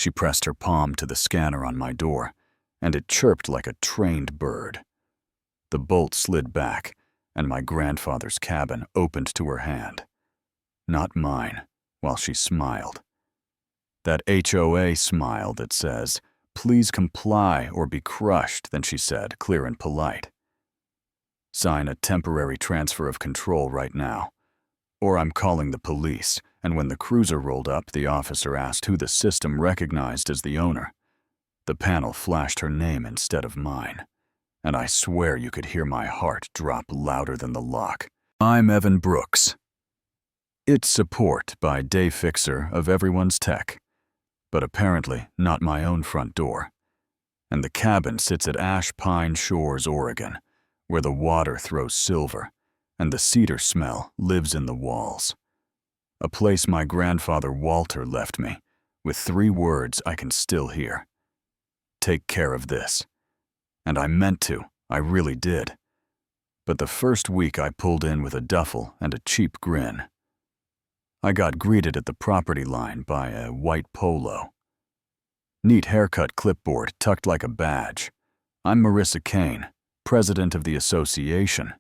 She pressed her palm to the scanner on my door, and it chirped like a trained bird. The bolt slid back, and my grandfather's cabin opened to her hand. Not mine, while she smiled. That HOA smile that says, "Please comply or be crushed," then she said, clear and polite. "Sign a temporary transfer of control right now, or I'm calling the police." And when the cruiser rolled up, the officer asked who the system recognized as the owner. The panel flashed her name instead of mine, and I swear you could hear my heart drop louder than the lock. I'm Evan Brooks. It's support by day fixer of everyone's tech, but apparently not my own front door. And the cabin sits at Ash Pine Shores, Oregon, where the water throws silver, and the cedar smell lives in the walls. A place my grandfather Walter left me, with 3 words I can still hear. Take care of this. And I meant to, I really did. But the first week I pulled in with a duffel and a cheap grin. I got greeted at the property line by a white polo. Neat haircut clipboard tucked like a badge. "I'm Marissa Kane, president of the association,"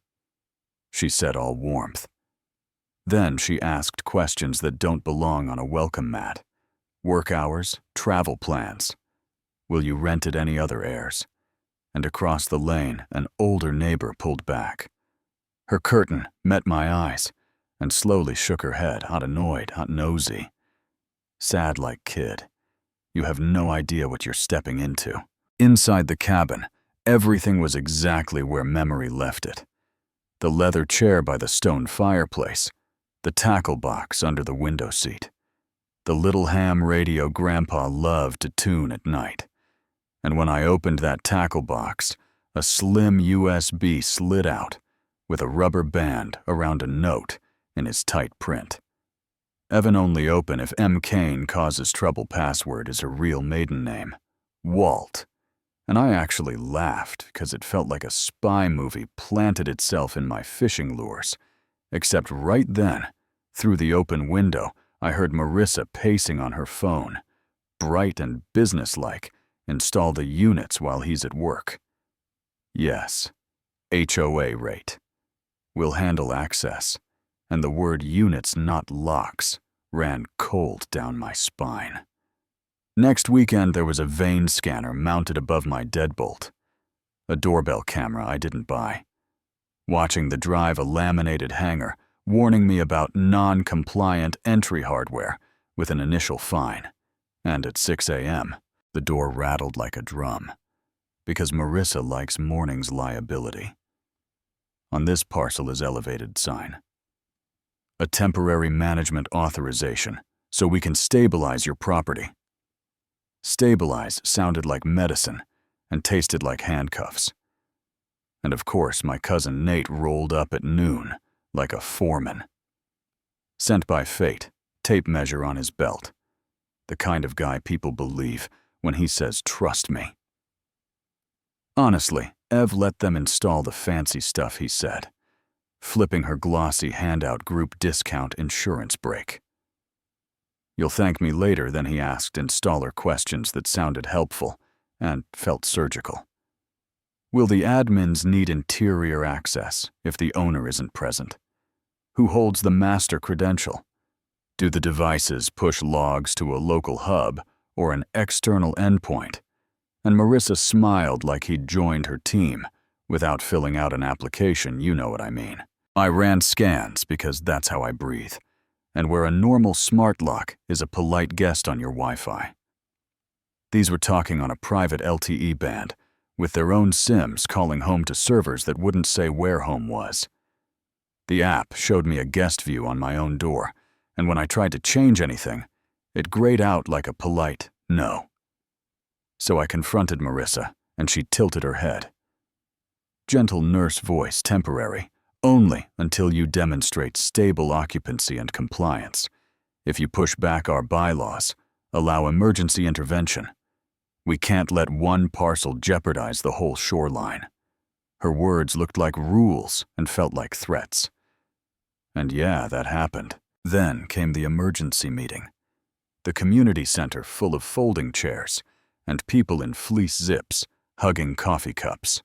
she said, all warmth. Then she asked questions that don't belong on a welcome mat. Work hours, travel plans. Will you rent at any other heirs? And across the lane, an older neighbor pulled back. Her curtain met my eyes and slowly shook her head, hot annoyed, hot nosy. Sad like kid. You have no idea what you're stepping into. Inside the cabin, everything was exactly where memory left it. The leather chair by the stone fireplace, the tackle box under the window seat, the little ham radio Grandpa loved to tune at night. And when I opened that tackle box, a slim USB slid out with a rubber band around a note in his tight print. "Evan only open if M. Kane causes trouble." Password is her real maiden name, Walt. And I actually laughed because it felt like a spy movie planted itself in my fishing lures. Except right then, through the open window, I heard Marissa pacing on her phone, bright and businesslike, install the units while he's at work. Yes, HOA rate. We'll handle access. And the word units, not locks, ran cold down my spine. Next weekend, there was a vein scanner mounted above my deadbolt. A doorbell camera I didn't buy. Watching the drive, a laminated hanger warning me about non-compliant entry hardware with an initial fine. And at 6 a.m., the door rattled like a drum, because Marissa likes morning's liability. On this parcel is elevated sign. A temporary management authorization, so we can stabilize your property. Stabilize sounded like medicine and tasted like handcuffs. And of course, my cousin Nate rolled up at noon, like a foreman. Sent by fate, tape measure on his belt. The kind of guy people believe when he says, "Trust me." Honestly, Ev let them install the fancy stuff he said, flipping her glossy handout group discount insurance break. "You'll thank me later," then he asked installer questions that sounded helpful and felt surgical. "Will the admins need interior access if the owner isn't present? Who holds the master credential? Do the devices push logs to a local hub or an external endpoint?" And Marissa smiled like he'd joined her team without filling out an application, you know what I mean. I ran scans because that's how I breathe, and where a normal smart lock is a polite guest on your Wi-Fi. These were talking on a private LTE band, with their own SIMs calling home to servers that wouldn't say where home was. The app showed me a guest view on my own door, and when I tried to change anything, it grayed out like a polite no. So I confronted Marissa, and she tilted her head. Gentle nurse voice, temporary, only until you demonstrate stable occupancy and compliance. If you push back our bylaws, allow emergency intervention. We can't let one parcel jeopardize the whole shoreline. Her words looked like rules and felt like threats. And yeah, that happened. Then came the emergency meeting. The community center full of folding chairs and people in fleece zips hugging coffee cups.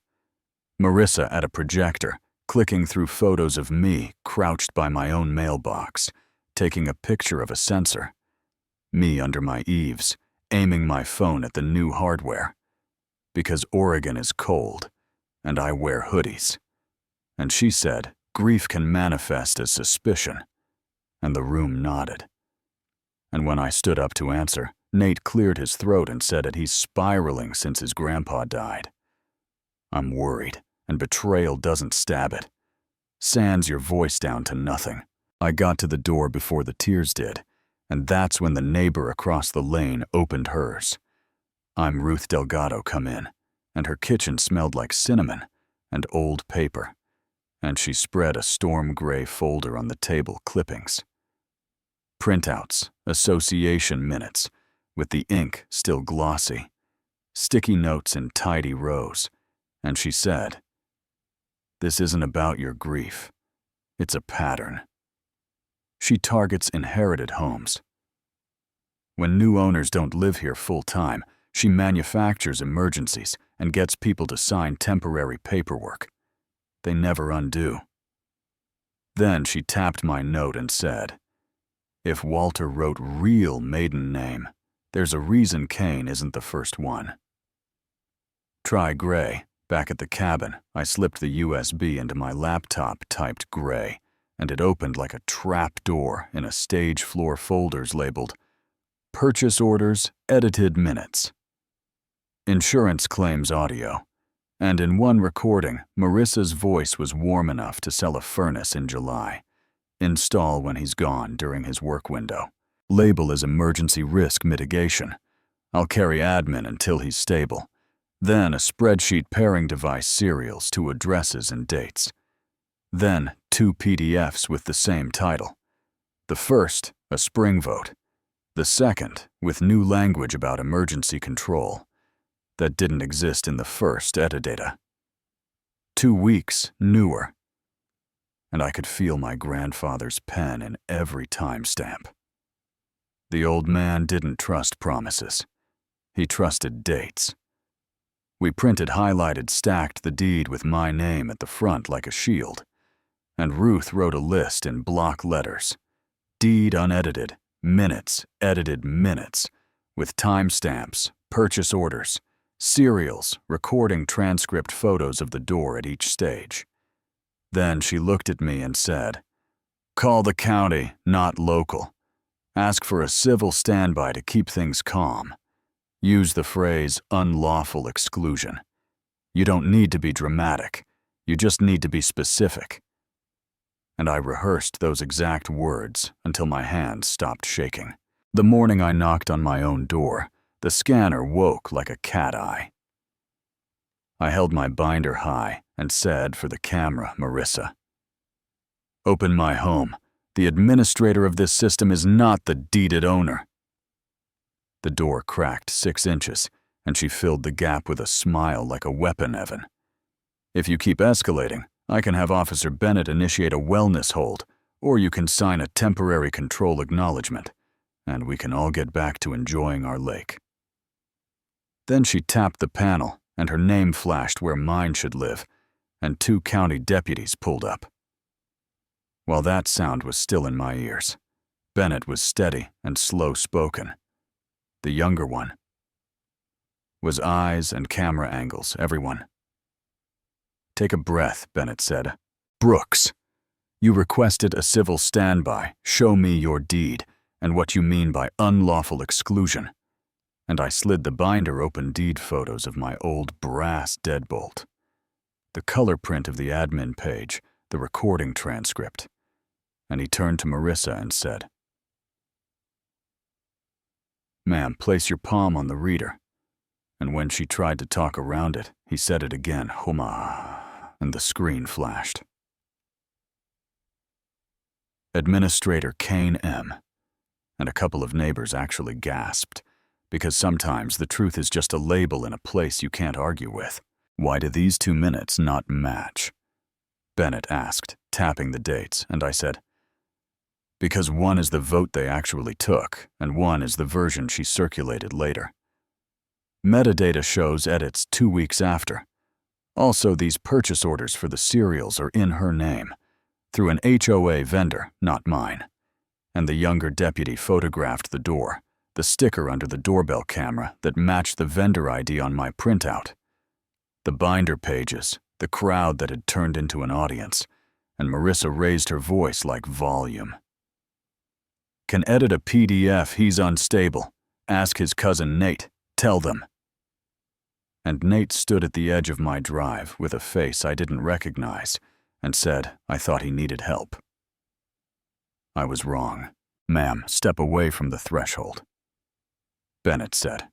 Marissa at a projector, clicking through photos of me crouched by my own mailbox, taking a picture of a sensor. Me under my eaves, aiming my phone at the new hardware. Because Oregon is cold, and I wear hoodies. And she said, grief can manifest as suspicion. And the room nodded. And when I stood up to answer, Nate cleared his throat and said that he's spiraling since his grandpa died. I'm worried, and betrayal doesn't stab it. Sands your voice down to nothing. I got to the door before the tears did, and that's when the neighbor across the lane opened hers. I'm Ruth Delgado come in, and her kitchen smelled like cinnamon and old paper, and she spread a storm gray folder on the table clippings. Printouts, association minutes, with the ink still glossy, sticky notes in tidy rows, and she said, "This isn't about your grief. It's a pattern." She targets inherited homes. When new owners don't live here full-time, she manufactures emergencies and gets people to sign temporary paperwork. They never undo. Then she tapped my note and said, "If Walter wrote real maiden name, there's a reason Kane isn't the first one." Try gray. Back at the cabin, I slipped the USB into my laptop, typed gray, and it opened like a trap door in a stage floor folders labeled Purchase Orders, Edited Minutes. Insurance claims audio. And in one recording, Marissa's voice was warm enough to sell a furnace in July. Install when he's gone during his work window. Label as emergency risk mitigation. I'll carry admin until he's stable. Then a spreadsheet pairing device serials to addresses and dates. Then 2 PDFs with the same title. The first, a spring vote. The second, with new language about emergency control. That didn't exist in the first etadata. 2 weeks newer. And I could feel my grandfather's pen in every timestamp. The old man didn't trust promises. He trusted dates. We printed highlighted stacked the deed with my name at the front like a shield. And Ruth wrote a list in block letters. Deed unedited, minutes, edited minutes, with timestamps, purchase orders, serials, recording transcript photos of the door at each stage. Then she looked at me and said, "Call the county, not local. Ask for a civil standby to keep things calm. Use the phrase unlawful exclusion. You don't need to be dramatic. You just need to be specific." And I rehearsed those exact words until my hands stopped shaking. The morning I knocked on my own door, the scanner woke like a cat eye. I held my binder high and said for the camera, Marissa, "Open my home. The administrator of this system is not the deeded owner." The door cracked 6 inches, and she filled the gap with a smile like a weapon, Evan. "If you keep escalating, I can have Officer Bennett initiate a wellness hold, or you can sign a temporary control acknowledgement, and we can all get back to enjoying our lake." Then she tapped the panel, and her name flashed where mine should live, and 2 county deputies pulled up. While that sound was still in my ears, Bennett was steady and slow-spoken. The younger one was eyes and camera angles, everyone. "Take a breath," Bennett said. "Brooks, you requested a civil standby. Show me your deed and what you mean by unlawful exclusion." And I slid the binder open deed photos of my old brass deadbolt, the color print of the admin page, the recording transcript. And he turned to Marissa and said, "Ma'am, place your palm on the reader." And when she tried to talk around it, he said it again, "Homa," and the screen flashed. Administrator Kane M. And a couple of neighbors actually gasped, because sometimes the truth is just a label in a place you can't argue with. "Why do these 2 minutes not match?" Bennett asked, tapping the dates, and I said, Because one is the vote they actually took, and one is the version she circulated later. Metadata shows edits 2 weeks after. Also, these purchase orders for the cereals are in her name, through an HOA vendor, not mine. And the younger deputy photographed the door, the sticker under the doorbell camera that matched the vendor ID on my printout. The binder pages, the crowd that had turned into an audience, and Marissa raised her voice like volume. Can edit a PDF, he's unstable. Ask his cousin Nate, tell them. And Nate stood at the edge of my drive with a face I didn't recognize and said I thought he needed help. I was wrong. Ma'am, step away from the threshold. Bennett said.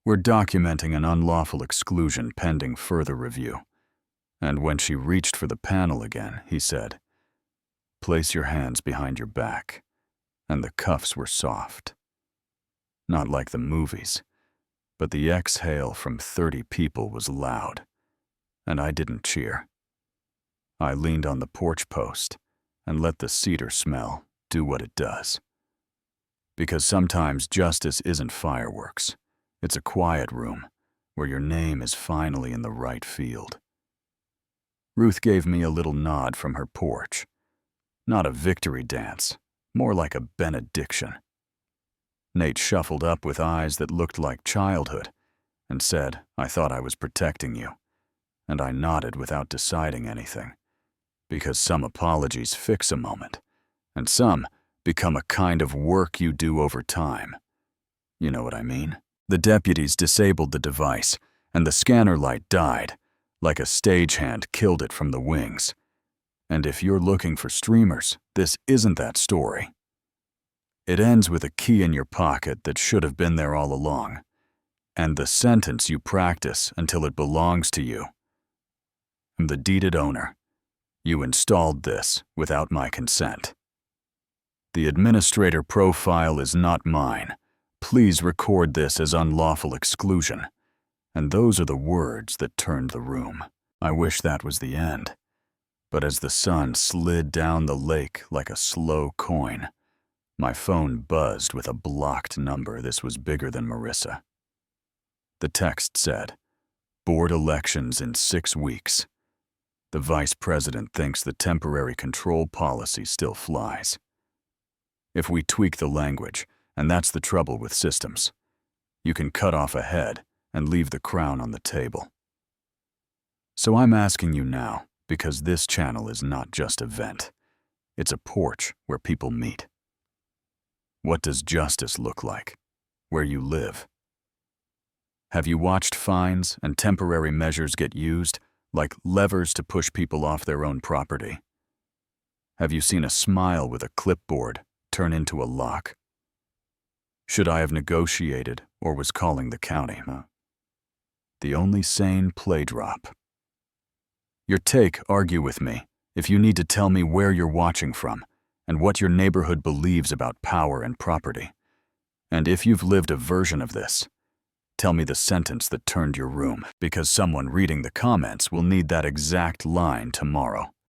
We're documenting an unlawful exclusion pending further review. And when she reached for the panel again, he said, place your hands behind your back. And the cuffs were soft. Not like the movies, but the exhale from 30 people was loud. And I didn't cheer. I leaned on the porch post and let the cedar smell do what it does. Because sometimes justice isn't fireworks. It's a quiet room where your name is finally in the right field. Ruth gave me a little nod from her porch. Not a victory dance, more like a benediction. Nate shuffled up with eyes that looked like childhood and said, I thought I was protecting you. And I nodded without deciding anything. Because some apologies fix a moment, and some become a kind of work you do over time. You know what I mean? The deputies disabled the device, and the scanner light died, like a stagehand killed it from the wings. And if you're looking for streamers, this isn't that story. It ends with a key in your pocket that should have been there all along, and the sentence you practice until it belongs to you. I'm the deeded owner. You installed this without my consent. The administrator profile is not mine. Please record this as unlawful exclusion. And those are the words that turned the room. I wish that was the end. But as the sun slid down the lake like a slow coin, my phone buzzed with a blocked number. This was bigger than Marissa. The text said, board elections in 6 weeks. The vice president thinks the temporary control policy still flies. If we tweak the language, and that's the trouble with systems, you can cut off a head and leave the crown on the table. So I'm asking you now, because this channel is not just a vent. It's a porch where people meet. What does justice look like, where you live? Have you watched fines and temporary measures get used like levers to push people off their own property? Have you seen a smile with a clipboard turn into a lock? Should I have negotiated or was calling the county? The only sane play drop. Your take, argue with me, if you need to tell me where you're watching from and what your neighborhood believes about power and property. And if you've lived a version of this, tell me the sentence that turned your room, because someone reading the comments will need that exact line tomorrow.